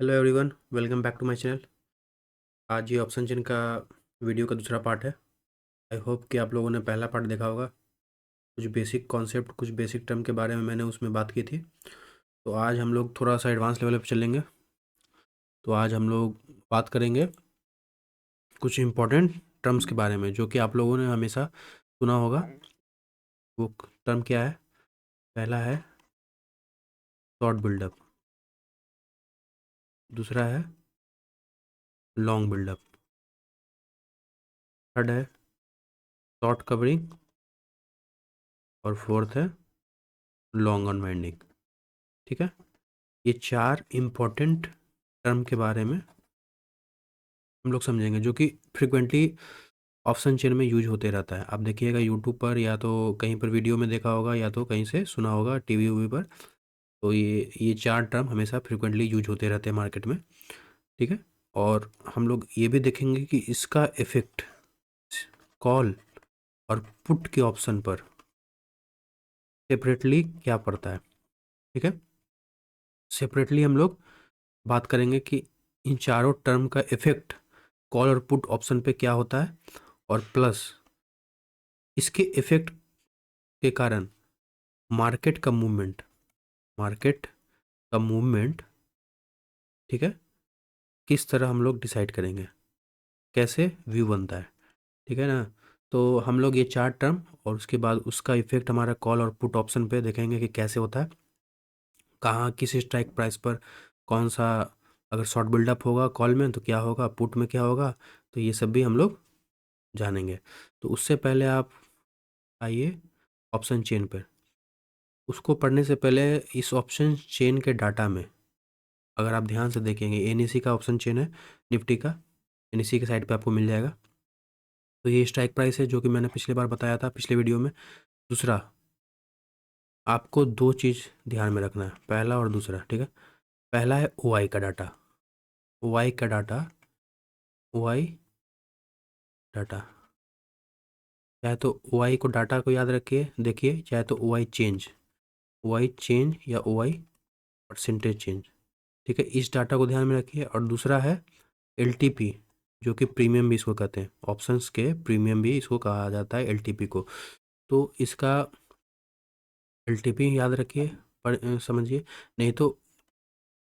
Hello everyone, welcome back to my channel. आज ये option chain का वीडियो का दूसरा पार्ट है। आई होप कि आप लोगों ने पहला पार्ट देखा होगा। कुछ बेसिक कॉन्सेप्ट, कुछ बेसिक टर्म के बारे में मैंने उसमें बात की थी। तो आज हम लोग थोड़ा सा एडवांस लेवल पर चलेंगे। तो आज हम लोग बात करेंगे कुछ इम्पोर्टेंट टर्म्स के बारे में जो कि आप लोगों ने हमेशा सुना होगा। वो टर्म क्या है? पहला है शॉर्ट बिल्डअप, दूसरा है लॉन्ग बिल्डअप, थर्ड है शॉर्ट कवरिंग और फोर्थ है लॉन्ग अनवाइंडिंग। ठीक है, ये चार इम्पोर्टेंट टर्म के बारे में हम लोग समझेंगे जो कि फ्रिक्वेंटली ऑप्शन चेन में यूज होते रहता है। आप देखिएगा यूट्यूब पर, या तो कहीं पर वीडियो में देखा होगा, या तो कहीं से सुना होगा टीवी वीवी पर। तो ये चार टर्म हमेशा फ्रिक्वेंटली यूज होते रहते हैं मार्केट में। ठीक है, और हम लोग ये भी देखेंगे कि इसका इफेक्ट कॉल और पुट के ऑप्शन पर सेपरेटली क्या पड़ता है। ठीक है, सेपरेटली हम लोग बात करेंगे कि इन चारों टर्म का इफेक्ट कॉल और पुट ऑप्शन पे क्या होता है, और प्लस इसके इफेक्ट के कारण मार्केट का मूवमेंट, मार्केट का मूवमेंट, ठीक है, किस तरह हम लोग डिसाइड करेंगे, कैसे व्यू बनता है। ठीक है ना। तो हम लोग ये चार टर्म और उसके बाद उसका इफेक्ट हमारा कॉल और पुट ऑप्शन पे देखेंगे कि कैसे होता है, कहाँ किस स्ट्राइक प्राइस पर कौन सा, अगर शॉर्ट बिल्डअप होगा कॉल में तो क्या होगा, पुट में क्या होगा। तो ये सब भी हम लोग जानेंगे। तो उससे पहले आप आइए ऑप्शन चेन पर। उसको पढ़ने से पहले इस ऑप्शन चेन के डाटा में अगर आप ध्यान से देखेंगे, एनईसी का ऑप्शन चेन है निफ्टी का, एनईसी के साइड पे आपको मिल जाएगा। तो ये स्ट्राइक प्राइस है जो कि मैंने पिछली बार बताया था पिछले वीडियो में। दूसरा, आपको दो चीज़ ध्यान में रखना है, पहला और दूसरा। ठीक है, पहला है ओआई का डाटा, ओआई का डाटा, ओआई डाटा, चाहे तो ओआई को डाटा को याद रखिए, देखिए, चाहे तो ओआई चेंज, ओआई चेंज या ओआई परसेंटेज चेंज। ठीक है, इस डाटा को ध्यान में रखिए। और दूसरा है एलटीपी, जो कि प्रीमियम भी इसको कहते हैं, ऑप्शंस के प्रीमियम भी इसको कहा जाता है एलटीपी को। तो इसका एलटीपी याद रखिए, पर समझिए, नहीं तो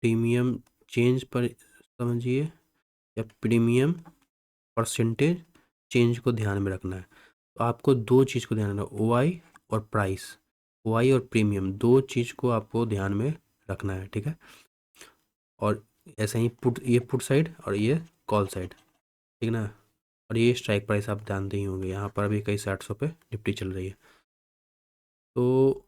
प्रीमियम चेंज पर समझिए, या प्रीमियम परसेंटेज चेंज को ध्यान में रखना है। तो आपको दो चीज़ को ध्यान रखना है, ओआई और प्राइस, ओआई और प्रीमियम, दो चीज़ को आपको ध्यान में रखना है। ठीक है, और ऐसे ही पुट, ये पुट साइड और ये कॉल साइड, ठीक ना। और ये स्ट्राइक प्राइस आप जानते ही होंगे, यहाँ पर अभी कई 60 पे निफ्टी चल रही है। तो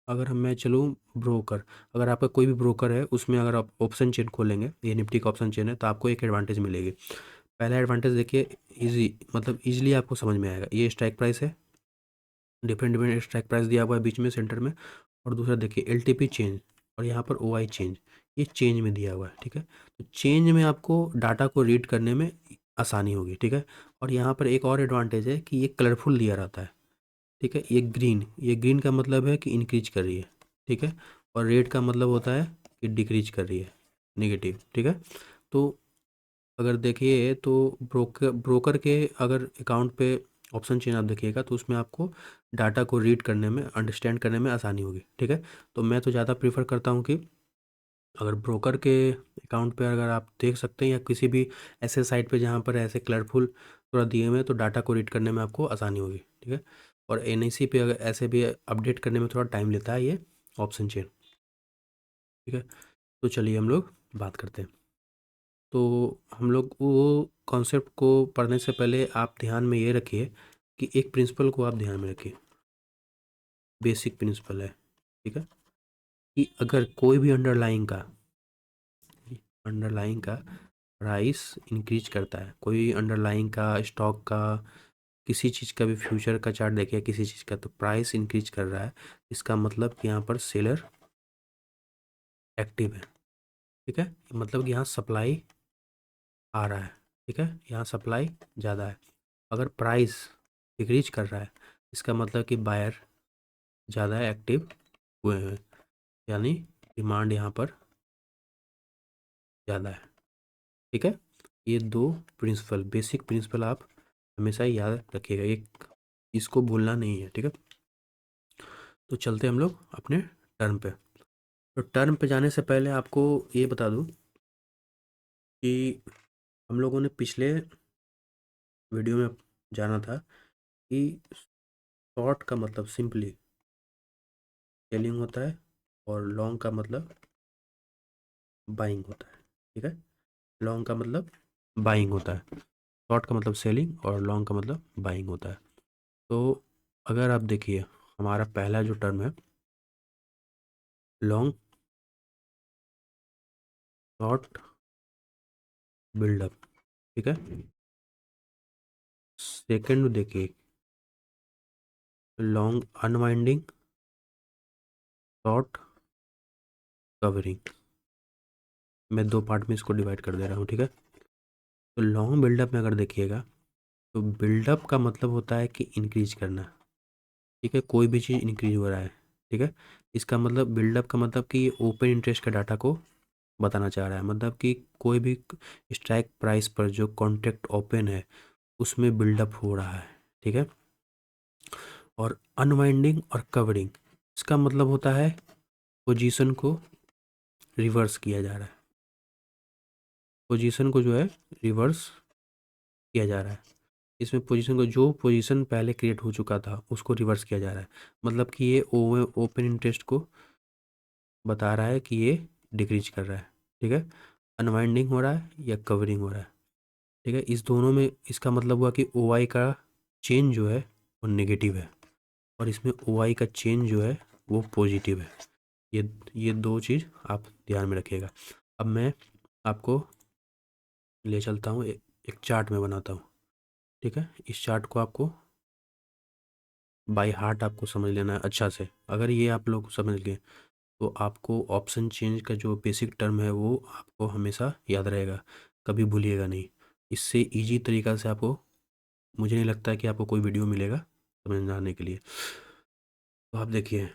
अगर मैं चलूँ ब्रोकर, अगर आपका कोई भी ब्रोकर है उसमें अगर आप ऑप्शन चेन खोलेंगे, ये निफ्टी का ऑप्शन चेन है, तो आपको एक एडवांटेज मिलेगी। पहला एडवांटेज देखिए, इजी, मतलब इजीली आपको समझ में आएगा। ये स्ट्राइक प्राइस है, डिफरेंट डिफरेंट स्ट्राइक प्राइस दिया हुआ है बीच में सेंटर में। और दूसरा देखिए एलटीपी चेंज, और यहाँ पर ओआई चेंज, ये चेंज में दिया हुआ है। ठीक है, तो चेंज में आपको डाटा को रीड करने में आसानी होगी। ठीक है, और यहाँ पर एक और एडवांटेज है कि ये कलरफुल दिया रहता है। ठीक है, ये ग्रीन का मतलब है कि इंक्रीज कर रही है। ठीक है, और रेड का मतलब होता है कि डिक्रीज कर रही है, नेगेटिव। ठीक है, तो अगर देखिए तो ब्रोकर के अगर अकाउंट पे ऑप्शन चेन आप देखिएगा तो उसमें आपको डाटा को रीड करने में, अंडरस्टैंड करने में आसानी होगी। ठीक है, तो मैं तो ज़्यादा प्रीफर करता हूँ कि अगर ब्रोकर के अकाउंट पे अगर आप देख सकते हैं, या किसी भी ऐसे साइट पे जहाँ पर ऐसे कलरफुल थोड़ा दिए हुए हैं, तो डाटा को रीड करने में आपको आसानी होगी। ठीक है, और एनआईसी पे अगर ऐसे भी अपडेट करने में थोड़ा टाइम लेता है ये ऑप्शन चेन। ठीक है, तो चलिए हम लोग बात करते हैं। तो हम लोग वो कॉन्सेप्ट को पढ़ने से पहले आप ध्यान में ये रखिए कि एक प्रिंसिपल को आप ध्यान में रखिए, बेसिक प्रिंसिपल है। ठीक है, कि अगर कोई भी अंडरलाइंग का प्राइस इंक्रीज करता है, कोई अंडरलाइंग का स्टॉक का, किसी चीज़ का भी फ्यूचर का चार्ट देखिए, किसी चीज़ का, तो प्राइस इंक्रीज कर रहा है, इसका मतलब कि यहाँ पर सेलर एक्टिव है। ठीक है, मतलब कि यहाँ सप्लाई आ रहा है। ठीक है, यहाँ सप्लाई ज़्यादा है। अगर प्राइस डिक्रीज कर रहा है, इसका मतलब कि बायर ज़्यादा एक्टिव हुए हैं, यानी डिमांड यहाँ पर ज़्यादा है। ठीक है, ये दो प्रिंसिपल, बेसिक प्रिंसिपल आप हमेशा याद रखिएगा, एक इसको भूलना नहीं है। ठीक है, तो चलते हम लोग अपने टर्म पे। तो टर्म पे जाने से पहले आपको ये बता दूं कि हम लोगों ने पिछले वीडियो में जाना था कि शॉर्ट का मतलब सिंपली सेलिंग होता है और लॉन्ग का मतलब बाइंग होता है। ठीक है, लॉन्ग का मतलब बाइंग होता है, शॉर्ट का मतलब सेलिंग और लॉन्ग का मतलब बाइंग होता है। तो अगर आप देखिए, हमारा पहला जो टर्म है लॉन्ग शॉर्ट बिल्डअप। ठीक है, सेकंड देखिए लॉन्ग अनवाइंडिंग शॉर्ट कवरिंग। मैं दो पार्ट में इसको डिवाइड कर दे रहा हूँ। ठीक है, तो लॉन्ग बिल्डअप में अगर देखिएगा तो बिल्डअप का मतलब होता है कि इंक्रीज करना। ठीक है, कोई भी चीज़ इंक्रीज हो रहा है। ठीक है, इसका मतलब बिल्डअप का मतलब कि ये ओपन इंटरेस्ट का डाटा को बताना चाह रहा है, मतलब कि कोई भी स्ट्राइक प्राइस पर जो कॉन्ट्रैक्ट ओपन है उसमें बिल्डअप हो रहा है। ठीक है, और अनवाइंडिंग और कवरिंग, इसका मतलब होता है पोजीशन को रिवर्स किया जा रहा है, पोजीशन को जो है रिवर्स किया जा रहा है। इसमें पोजीशन को, जो पोजीशन पहले क्रिएट हो चुका था उसको रिवर्स किया जा रहा है, मतलब कि ये ओपन इंटरेस्ट को बता रहा है कि ये डिक्रीज कर रहा है। ठीक है, अनवाइंडिंग हो रहा है या कवरिंग हो रहा है। ठीक है, इस दोनों में इसका मतलब हुआ कि ओ आई का चेंज जो है वो नेगेटिव है और इसमें ओ आई का चेंज जो है वो पॉजिटिव है। ये दो चीज़ आप ध्यान में रखिएगा। अब मैं आपको ले चलता हूँ, एक चार्ट में बनाता हूँ। ठीक है, इस चार्ट को आपको बाय हार्ट आपको समझ लेना है अच्छा से। अगर ये आप लोग समझ गए तो आपको ऑप्शन चेंज का जो बेसिक टर्म है वो आपको हमेशा याद रहेगा, कभी भूलिएगा नहीं। इससे इजी तरीका से आपको, मुझे नहीं लगता है कि आपको कोई वीडियो मिलेगा समझाने के लिए। तो आप देखिए,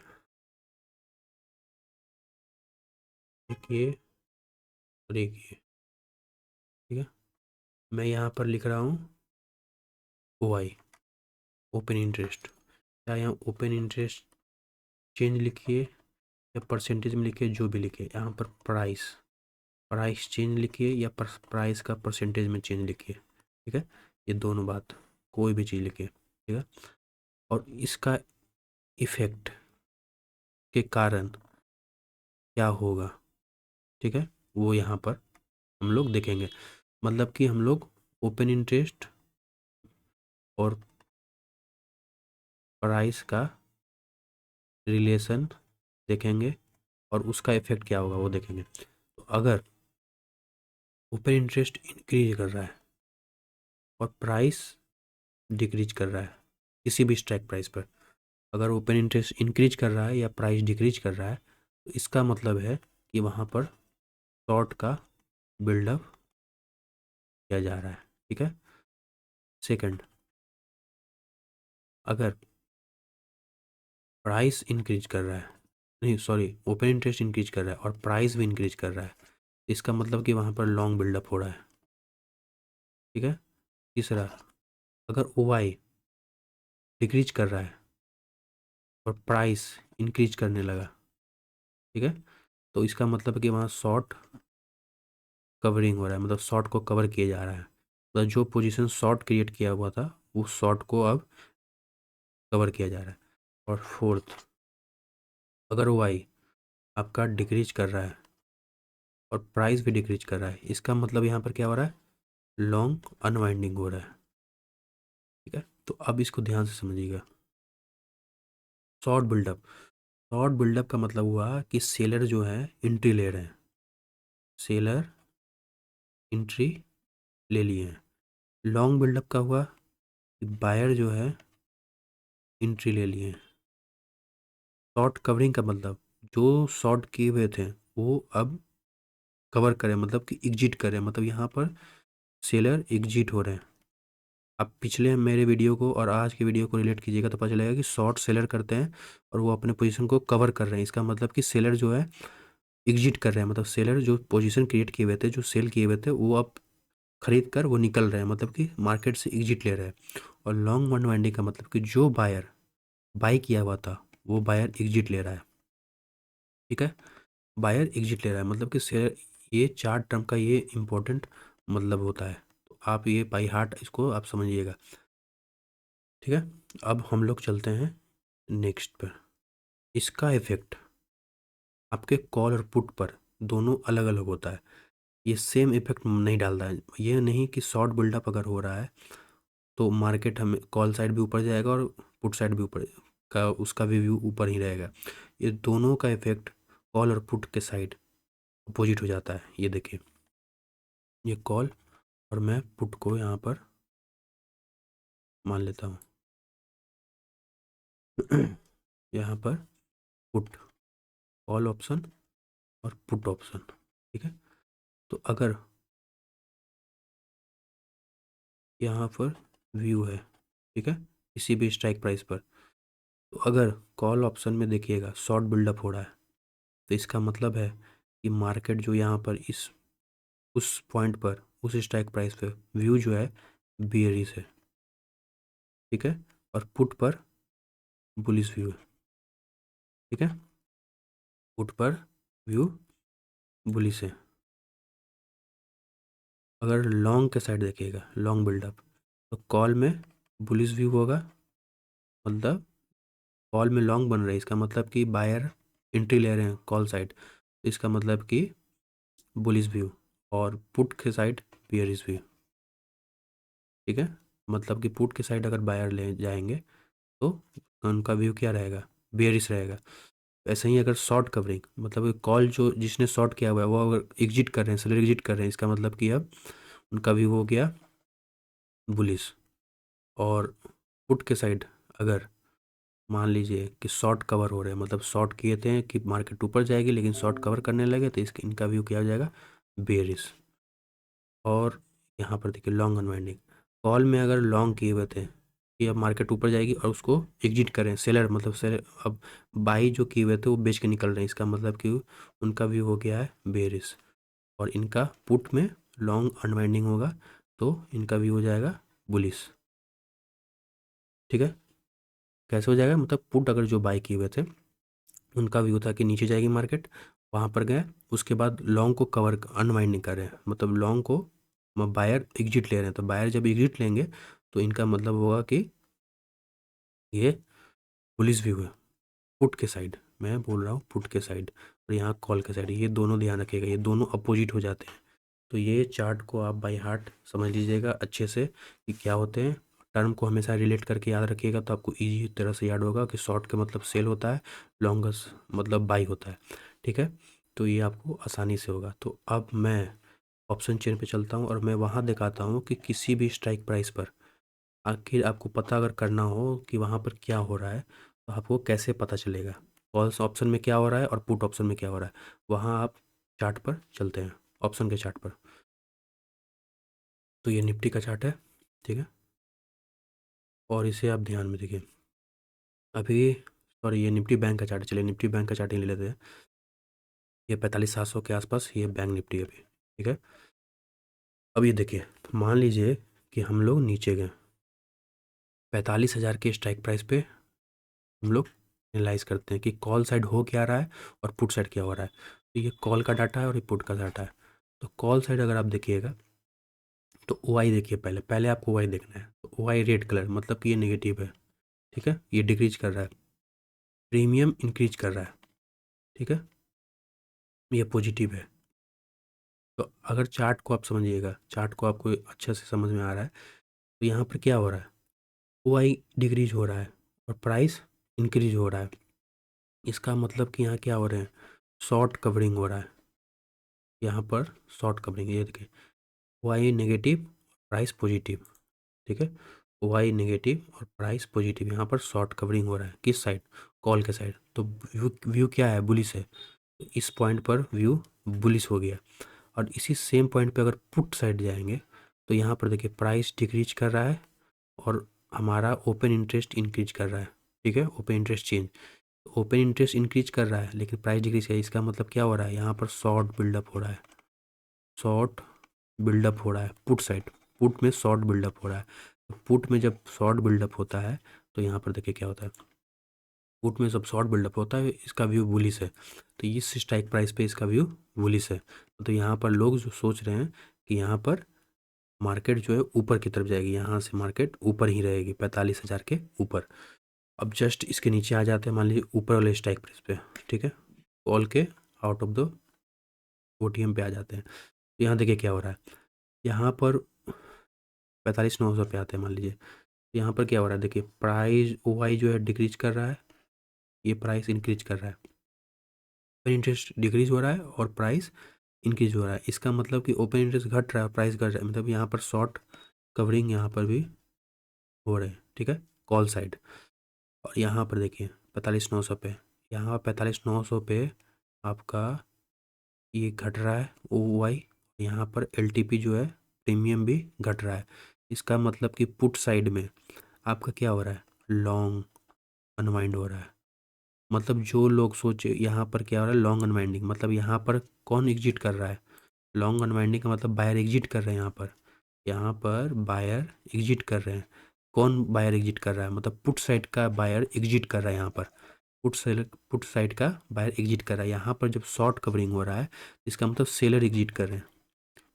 देखिए और एक ये। ठीक है, मैं यहाँ पर लिख रहा हूँ ओ आई, ओपन इंटरेस्ट। या यहाँ ओपन इंटरेस्ट चेंज लिखिए या परसेंटेज में लिखिए, जो भी लिखिए। यहाँ पर प्राइस, प्राइस चेंज लिखिए या प्राइस का परसेंटेज में चेंज लिखिए। ठीक है, ये दोनों बात, कोई भी चीज़ लिखिए। ठीक है, और इसका इफेक्ट के कारण क्या होगा, ठीक है, वो यहाँ पर हम लोग देखेंगे। मतलब कि हम लोग ओपन इंटरेस्ट और प्राइस का रिलेशन देखेंगे और उसका इफेक्ट क्या होगा वो देखेंगे। तो अगर ओपन इंटरेस्ट इंक्रीज कर रहा है और प्राइस डिक्रीज कर रहा है किसी भी स्ट्राइक प्राइस पर, अगर ओपन इंटरेस्ट इंक्रीज कर रहा है या प्राइस डिक्रीज कर रहा है तो इसका मतलब है कि वहाँ पर शॉर्ट का बिल्डअप किया जा रहा है। ठीक है, सेकंड, अगर प्राइस इंक्रीज कर रहा है, नहीं सॉरी, ओपन इंटरेस्ट इंक्रीज कर रहा है और प्राइस भी इंक्रीज कर रहा है, इसका मतलब कि वहाँ पर लॉन्ग बिल्डअप हो रहा है। ठीक है, तीसरा, अगर ओ आई डिक्रीज कर रहा है और प्राइस इंक्रीज करने लगा, ठीक है, तो इसका मतलब है कि वहाँ शॉर्ट कवरिंग हो रहा है, मतलब शॉर्ट को कवर किया जा रहा है, मतलब जो पोजीशन शॉर्ट क्रिएट किया हुआ था उस शॉर्ट को अब कवर किया जा रहा है। और फोर्थ, अगर ओ आई आपका डिक्रीज कर रहा है और प्राइस भी डिक्रीज कर रहा है, इसका मतलब यहाँ पर क्या हो रहा है, लॉन्ग अनवाइंडिंग हो रहा है। ठीक है, तो अब इसको ध्यान से समझिएगा। शॉर्ट बिल्डअप, शॉर्ट बिल्डअप का मतलब हुआ कि सेलर जो है एंट्री ले रहे हैं, सेलर एंट्री ले लिए हैं। लॉन्ग बिल्डअप का हुआ कि बायर जो है एंट्री ले लिए हैं। शॉर्ट कवरिंग का मतलब जो शॉर्ट किए हुए थे वो अब कवर करें, मतलब कि एग्जिट करें, मतलब यहाँ पर सेलर एग्जिट हो रहे हैं। आप पिछले मेरे वीडियो को और आज के वीडियो को रिलेट कीजिएगा तो पता चलेगा कि शॉर्ट सेलर करते हैं और वो अपने पोजीशन को कवर कर रहे हैं, इसका मतलब कि सेलर जो है एग्जिट कर रहे हैं, मतलब सेलर जो पोजीशन क्रिएट किए हुए थे, जो सेल किए हुए थे, वो अब खरीद कर वो निकल रहे हैं, मतलब कि मार्केट से एग्जिट ले रहे हैं। और लॉन्ग अनवाइंडिंग का मतलब कि जो बायर बाई किया हुआ था वो बायर एग्जिट ले रहा है। ठीक है, बायर एग्जिट ले रहा है, मतलब कि शेयर, ये चार टर्म का ये इम्पोर्टेंट मतलब होता है। तो आप ये बाई हार्ट इसको आप समझिएगा। ठीक है, अब हम लोग चलते हैं नेक्स्ट पर। इसका इफेक्ट आपके कॉल और पुट पर दोनों अलग अलग होता है। ये सेम इफेक्ट नहीं डालता है। ये नहीं कि शॉर्ट बिल्डअप अगर हो रहा है तो मार्केट हमें कॉल साइड भी ऊपर जाएगा और पुट साइड भी ऊपर का, उसका भी व्यू ऊपर ही रहेगा। ये दोनों का इफेक्ट कॉल और पुट के साइड अपोजिट हो जाता है। ये देखिए, ये कॉल और मैं पुट को यहाँ पर मान लेता हूँ यहाँ पर पुट, कॉल ऑप्शन और पुट ऑप्शन। ठीक है, तो अगर यहाँ पर व्यू है, ठीक है, किसी भी स्ट्राइक प्राइस पर, तो अगर कॉल ऑप्शन में देखिएगा शॉर्ट बिल्डअप हो रहा है, तो इसका मतलब है कि मार्केट जो यहाँ पर इस उस पॉइंट पर, उस स्ट्राइक प्राइस पे व्यू जो है बियरिश है। ठीक है, और पुट पर बुलिश व्यू है। ठीक है, पुट पर व्यू बुलिश है। अगर लॉन्ग के साइड देखिएगा, लॉन्ग बिल्डअप, तो कॉल में बुलिश व्यू होगा, मतलब कॉल में लॉन्ग बन रहा है, इसका मतलब कि बायर एंट्री ले रहे हैं कॉल साइड, इसका मतलब कि बुलिश व्यू। और पुट के साइड बियरिश व्यू। ठीक है, मतलब कि पुट के साइड अगर बायर ले जाएंगे तो उनका व्यू क्या रहेगा, बियरिश रहेगा। ऐसे ही अगर शॉर्ट कवरिंग, मतलब कॉल जो जिसने शॉर्ट किया हुआ है वो अगर एग्जिट कर रहे हैं, सेलर एग्जिट कर रहे हैं, इसका मतलब कि अब उनका व्यू हो गया बुलिश। और पुट के साइड अगर मान लीजिए कि शॉर्ट कवर हो रहे हैं, मतलब शॉर्ट किए थे कि मार्केट ऊपर जाएगी लेकिन शॉर्ट कवर करने लगे, तो इसके इनका व्यू क्या हो जाएगा, बेरिश। और यहाँ पर देखिए लॉन्ग अनवाइंडिंग, कॉल में अगर लॉन्ग किए हुए थे कि अब मार्केट ऊपर जाएगी और उसको एग्जिट करें सेलर, मतलब सेलर अब बाई जो किए हुए थे वो बेच के निकल रहे हैं, इसका मतलब कि उनका व्यू हो गया है बेरिश। और इनका पुट में लॉन्ग अनवाइंडिंग होगा तो इनका व्यू हो जाएगा बुलिश। ठीक है, कैसे हो जाएगा, मतलब पुट अगर जो बाई किए हुए थे उनका व्यू था कि नीचे जाएगी मार्केट, वहाँ पर गए, उसके बाद लॉन्ग को कवर अनवाइंडिंग कर रहे हैं, मतलब लॉन्ग को बायर एग्जिट ले रहे हैं, तो बायर जब एग्जिट लेंगे तो इनका मतलब होगा कि ये बुलिश व्यू है। पुट के साइड, मैं बोल रहा हूँ पुट के साइड, और यहाँ कॉल के साइड, ये दोनों ध्यान रखिएगा, ये दोनों अपोजिट हो जाते हैं। तो ये चार्ट को आप बाय हार्ट समझ लीजिएगा अच्छे से कि क्या होते हैं। टर्म को हमेशा रिलेट करके याद रखिएगा तो आपको ईजी तरह से याद होगा कि शॉर्ट का मतलब सेल होता है, लॉन्गेस्ट मतलब बाई होता है। ठीक है, तो ये आपको आसानी से होगा। तो अब मैं ऑप्शन चेन पे चलता हूँ और मैं वहाँ दिखाता हूँ कि किसी भी स्ट्राइक प्राइस पर आखिर आपको पता अगर करना हो कि वहाँ पर क्या हो रहा है तो आपको कैसे पता चलेगा, कॉल्स ऑप्शन में क्या हो रहा है और पुट ऑप्शन में क्या हो रहा है। वहाँ आप चार्ट पर चलते हैं, ऑप्शन के चार्ट पर। तो ये निफ्टी का चार्ट है। ठीक है, और इसे आप ध्यान में देखिए। अभी सॉरी, ये निफ्टी बैंक का चार्ट है, चलिए निफ्टी बैंक का चार्ट ही ले लेते हैं। ये 45,700 के आसपास ये बैंक निफ्टी है अभी। ठीक है, अब ये देखिए, मान लीजिए कि हम लोग नीचे गए 45,000 के स्ट्राइक प्राइस पे, हम लोग एनालाइज करते हैं कि कॉल साइड हो क्या रहा है और पुट साइड क्या हो रहा है। तो ये कॉल का डाटा है और ये पुट का डाटा है। तो कॉल साइड अगर आप देखिएगा तो ओ आई देखिए, पहले पहले आपको ओ आई देखना है। तो ओ आई रेड कलर मतलब कि ये नेगेटिव है। ठीक है, ये डिक्रीज कर रहा है, प्रीमियम इंक्रीज कर रहा है। ठीक है, ये पॉजिटिव है। तो अगर चार्ट को आप समझिएगा, चार्ट को आपको अच्छे से समझ में आ रहा है, तो यहाँ पर क्या हो रहा है, ओ आई डिक्रीज हो रहा है और प्राइस इंक्रीज हो रहा है। इसका मतलब कि यहाँ क्या हो रहे हैं, शॉर्ट कवरिंग हो रहा है। यहाँ पर शॉर्ट कवरिंग, ये देखिए वाई नेगेटिव, प्राइस पॉजिटिव। ठीक है, वाई नेगेटिव और प्राइस पॉजिटिव, यहाँ पर शॉर्ट कवरिंग हो रहा है किस साइड, कॉल के साइड। तो व्यू व्यू क्या है, बुलिश है। तो इस पॉइंट पर व्यू बुलिश हो गया। और इसी सेम पॉइंट पे अगर पुट साइड जाएंगे तो यहाँ पर देखिए प्राइस डिक्रीज कर रहा है और हमारा ओपन इंटरेस्ट इंक्रीज कर रहा है। ठीक है, open interest change, open interest increase कर रहा है लेकिन प्राइस डिक्रीज है, इसका मतलब क्या हो रहा है, यहाँ पर शॉर्ट बिल्डअप हो रहा है, शॉर्ट बिल्डअप हो रहा है पुट साइड, पुट में शॉर्ट बिल्डअप हो रहा है। तो पुट में जब शॉर्ट बिल्डअप होता है तो यहाँ पर देखिए क्या होता है, पुट में जब शॉर्ट बिल्डअप होता है इसका व्यू बुलिश है, तो इस स्ट्राइक प्राइस पे इसका व्यू बुलिश है। तो यहाँ पर लोग जो सोच रहे हैं कि यहाँ पर मार्केट जो है ऊपर की तरफ जाएगी, यहाँ से मार्केट ऊपर ही रहेगी 45,000 के ऊपर। अब जस्ट इसके नीचे आ जाते हैं मान लीजिए ऊपर वाले स्ट्राइक प्राइस पे, ठीक है, कॉल के आउट ऑफ द ओटीएम पे आ जाते हैं। तो यहाँ देखिए क्या हो रहा है, यहाँ पर 45,900 पे आते हैं मान लीजिए, यहाँ पर क्या हो रहा है देखिए, प्राइस OI जो है डिक्रीज कर रहा है, ये प्राइस इंक्रीज कर रहा है, ओपन इंटरेस्ट डिक्रीज हो रहा है और प्राइस इंक्रीज हो रहा है। इसका मतलब कि ओपन इंटरेस्ट घट रहा है, प्राइस घट रहा है, मतलब यहाँ पर शॉर्ट कवरिंग यहाँ पर भी हो रहे हैं, ठीक है, कॉल साइड। और यहाँ पर देखिए 45,900 पे, यहाँ 45,900 पे आपका ये घट रहा है OI, यहाँ पर LTP जो है प्रीमियम भी घट रहा है। इसका मतलब कि पुट साइड में आपका क्या हो रहा है, लॉन्ग अनवाइंड हो रहा है। मतलब जो लोग सोचे यहाँ पर क्या हो रहा है, लॉन्ग अनवाइंडिंग, मतलब यहाँ पर कौन एग्जिट कर रहा है, लॉन्ग अनवाइंडिंग का मतलब बायर एग्जिट कर रहे हैं, यहाँ पर बायर एग्जिट कर रहे हैं। कौन बायर एग्जिट कर रहा है, मतलब पुट साइड का बायर एग्जिट कर रहा है, यहाँ पर पुट साइड का बायर एग्जिट कर रहा है। यहाँ पर जब शॉर्ट कवरिंग हो रहा है इसका मतलब सेलर एग्जिट कर रहे हैं।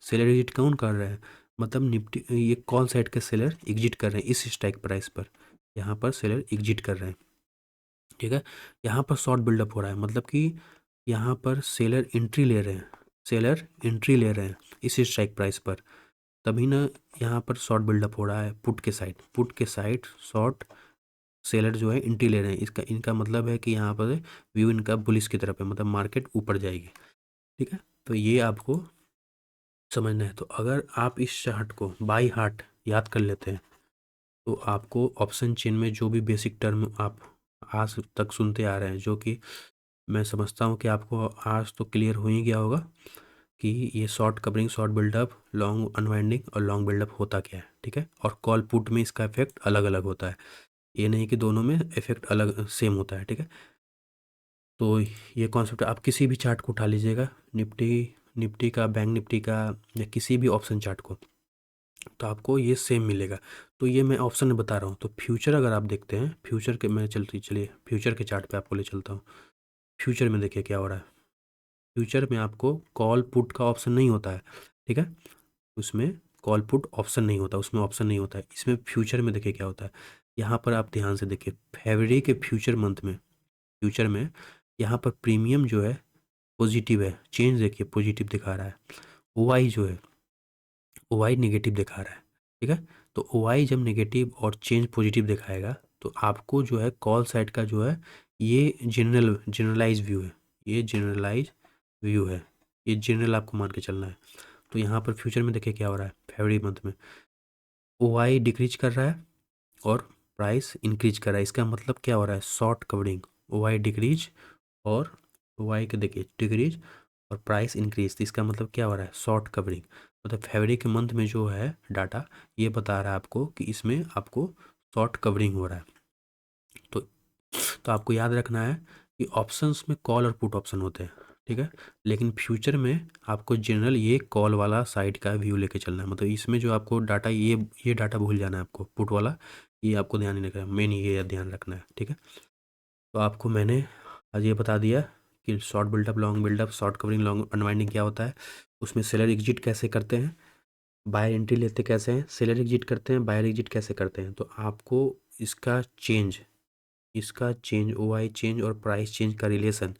सेलर एग्जिट कौन कर रहे हैं, मतलब निफ्टी ये कॉल साइड के सेलर एग्जिट कर रहे हैं इस स्ट्राइक प्राइस पर, यहाँ पर सेलर एग्जिट कर रहे हैं, ठीक है। यहाँ पर शॉर्ट बिल्डअप हो रहा है, मतलब कि यहाँ पर सेलर एंट्री ले रहे हैं, सेलर एंट्री ले रहे हैं इस स्ट्राइक प्राइस पर, तभी ना यहाँ पर शॉर्ट बिल्डअप हो रहा है पुट के साइड शॉर्ट सेलर जो है एंट्री ले रहे हैं। इसका इनका मतलब है कि यहाँ पर व्यू इनका बुलिश की तरफ है, मतलब मार्केट ऊपर जाएगी, ठीक है। तो ये आपको समझना है। तो अगर आप इस चार्ट को बाई हार्ट याद कर लेते हैं तो आपको ऑप्शन चेन में जो भी बेसिक टर्म आप आज तक सुनते आ रहे हैं, जो कि मैं समझता हूँ कि आपको आज तो क्लियर हो ही गया होगा कि ये short covering, short buildup, long unwinding और लॉन्ग बिल्डअप होता क्या है, ठीक है। और कॉल पुट में इसका इफेक्ट अलग अलग होता है, ये नहीं कि दोनों में इफेक्ट अलग सेम होता है, ठीक है। तो ये कॉन्सेप्ट आप किसी भी चार्ट को उठा लीजिएगा, निफ्टी का, बैंक निफ्टी का, या किसी भी ऑप्शन चार्ट को, तो आपको ये सेम मिलेगा। तो ये मैं ऑप्शन में बता रहा हूँ। तो फ्यूचर अगर आप देखते हैं, फ्यूचर के मैं चलिए फ्यूचर के चार्ट पे आपको ले चलता हूँ। फ्यूचर में देखिए क्या हो रहा है, फ्यूचर में आपको कॉल पुट का ऑप्शन नहीं होता है, ठीक है, उसमें कॉल पुट ऑप्शन नहीं होता, उसमें ऑप्शन नहीं होता है। इसमें फ्यूचर में देखिए क्या होता है, यहाँ पर आप ध्यान से देखिए फरवरी के फ्यूचर मंथ में, फ्यूचर में यहाँ पर प्रीमियम जो है पॉजिटिव है, चेंज देखिए पॉजिटिव दिखा रहा है, OI जो है OI नेगेटिव दिखा रहा है, ठीक है। तो OI जब नेगेटिव और चेंज पॉजिटिव दिखाएगा तो आपको जो है कॉल साइड का जो है ये जनरलाइज व्यू है, ये जनरलाइज व्यू है, ये जनरल आपको मान के चलना है। तो यहाँ पर फ्यूचर में देखिए क्या हो रहा है, फरवरी मंथ में OI डिक्रीज कर रहा है और प्राइस इंक्रीज कर रहा है। इसका मतलब क्या हो रहा है, शॉर्ट कवरिंग, OI डिक्रीज और OI के देखिए डिक्रीज और प्राइस इंक्रीज, तो इसका मतलब क्या हो रहा है, शॉर्ट कवरिंग। मतलब फरवरी के मंथ में जो है डाटा ये बता रहा है आपको कि इसमें आपको शॉर्ट कवरिंग हो रहा है। तो आपको याद रखना है कि ऑप्शंस में कॉल और पुट ऑप्शन होते हैं, ठीक है, लेकिन फ्यूचर में आपको जनरल ये कॉल वाला साइड का व्यू लेके चलना है। मतलब इसमें जो आपको डाटा ये डाटा भूल जाना है आपको, पुट वाला ये आपको ध्यान नहीं रखना है, मेन ये ध्यान रखना है, ठीक है। तो आपको मैंने आज ये बता दिया कि short buildup, long buildup, short covering, long unwinding क्या होता है, उसमें सेलर एग्जिट कैसे करते हैं, बायर एंट्री लेते कैसे हैं, सेलर एग्जिट करते हैं, बायर एग्जिट कैसे करते हैं। तो आपको इसका चेंज, OI चेंज और प्राइस चेंज का रिलेशन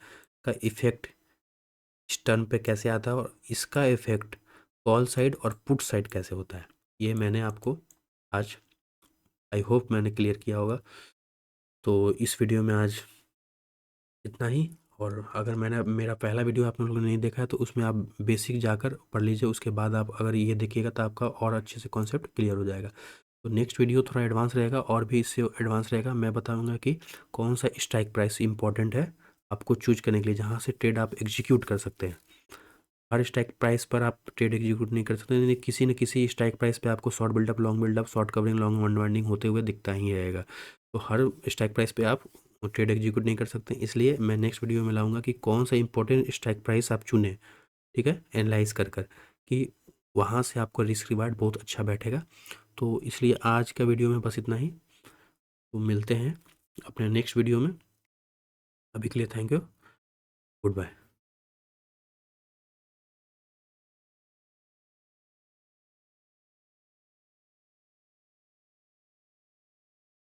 का इफेक्ट इस टर्म पे कैसे आता है और इसका इफेक्ट कॉल साइड और पुट साइड कैसे होता है, ये मैंने आपको आज आई होप मैंने क्लियर किया होगा। तो इस वीडियो में आज इतना ही। और अगर मैंने मेरा पहला वीडियो आप लोगों ने नहीं देखा है तो उसमें आप बेसिक जाकर पढ़ लीजिए, उसके बाद आप अगर ये देखिएगा तो आपका और अच्छे से कॉन्सेप्ट क्लियर हो जाएगा। तो नेक्स्ट वीडियो थोड़ा एडवांस रहेगा और भी इससे एडवांस रहेगा, मैं बताऊंगा कि कौन सा स्ट्राइक प्राइस इंपॉर्टेंट है आपको चूज करने के लिए, जहाँ से ट्रेड आप एग्जीक्यूट कर सकते हैं। हर स्ट्राइक प्राइस पर आप ट्रेड एग्जीक्यूट नहीं कर सकते, नहीं किसी न किसी स्ट्राइक प्राइस पे आपको short buildup, long buildup, short covering, long unwinding होते हुए दिखता ही रहेगा। तो हर स्ट्राइक प्राइस पे आप वो ट्रेड एग्जीक्यूट नहीं कर सकते। इसलिए मैं नेक्स्ट वीडियो में लाऊंगा कि कौन सा इंपॉर्टेंट स्ट्राइक प्राइस आप चुने, ठीक है, एनालाइज कर कि वहाँ से आपको रिस्क रिवार्ड बहुत अच्छा बैठेगा। तो इसलिए आज का वीडियो में बस इतना ही। तो मिलते हैं अपने नेक्स्ट वीडियो में। अभी के लिए थैंक यू, गुड बाय।